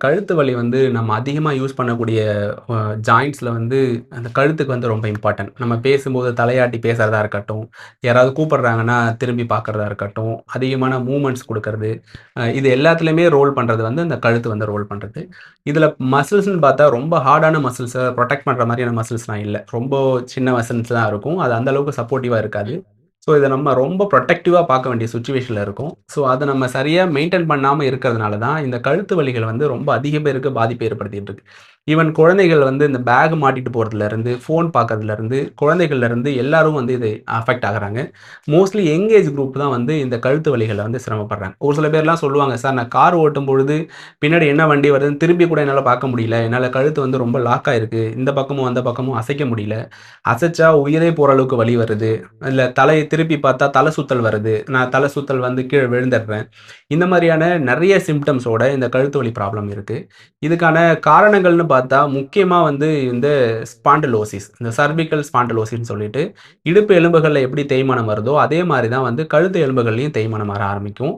கழுத்து வலி வந்து நம்ம அதிகமா யூஸ் பண்ணக்கூடிய அ ஜாயிண்ட்ஸ்ல வந்து அந்த கழுத்துக்கு வந்து ரொம்ப இம்பார்ட்டன்ட். நம்ம பேசும்போது தலையாட்டி பேசுறதா இருக்கட்டும், யாராவது கூப்பிடுறாங்கன்னா திரும்பி பார்க்கறதா இருக்கட்டும், அதிகமான மூவ்மெண்ட்ஸ் குடுக்கறது, இது எல்லாத்துலயுமே ரோல் பண்றது வந்து அந்த கழுத்து வந்து ரோல் பண்றது. இதுல மசில்ஸ்ன்னு பார்த்தா ரொம்ப ஹார்டான மசில்ஸ புரொடெக்ட் பண்ற மாரியான மசில்ஸ்லாம் இல்ல. ரொம்ப சின்ன மசில்ஸ் தான் இருக்கும். அது அந்த அளவுக்கு சப்போர்ட்டிவா இருக்காது. ஸோ, இத நம்ம ரொம்ப புரொடெக்டிவா பார்க்க வேண்டிய சிச்சுவேஷன்ல இருக்கோம். ஸோ, அத நம்ம சரியா மெயின்டெயின் பண்ணாம இருக்கிறதுனால தான், இந்த கழுத்து வலிகள் வந்து ரொம்ப அதிக பேருக்கு பாதிப்பை ஏற்படுத்திட்டு இருக்கு. ஈவன் குழந்தைகள் வந்து இந்த பேக் மாட்டிட்டு போறதுலருந்து, ஃபோன் பார்க்கறதுலருந்து, குழந்தைகள்லருந்து எல்லாரும் வந்து இது அஃபெக்ட் ஆகுறாங்க. மோஸ்ட்லி யங் ஏஜ் குரூப் தான் வந்து இந்த கழுத்து வலிகள்ல வந்து சிரமப்படுறாங்க. ஒரு சில பேர்லாம் சொல்லுவாங்க, "சார் நான் கார் ஓட்டும்பொழுது பின்னாடி என்ன வண்டி வருதுன்னு திரும்பி கூட என்னால பார்க்க முடியல. என்னால கழுத்து வந்து ரொம்ப லாக் ஆயிருக்கு. இந்த பக்கமும், அந்த பக்கமும் அசைக்க முடியல. அசச்சா உயிரே போற அளவுக்கு வலி வருது." இல்ல தலைய திருப்பி பார்த்தா தல சுத்தல் வருது. நான் தல சுத்தல் வந்து கீழ விழுந்துடுறேன். இந்த மாரியான நெறைய சிம்ப்டம்ஸோட இந்த கழுத்து வலி ப்ராப்ளம் இருக்கு. இதுக்கான காரணங்கள்னு பார்த்தா, முக்கியமா வந்து இந்த ஸ்பாண்டிலோசிஸ். இந்த சர்விக்கல் ஸ்பாண்டிலோசிஸ்ன்னு சொல்லிட்டு, இடுப்பு எலும்புகள்ல எப்படி தேய்மானம் வருதோ, அதே மாரி தான் வந்து கழுத்து எலும்புகள்லயும் தேய்மானம் வர ஆரம்பிக்கும்.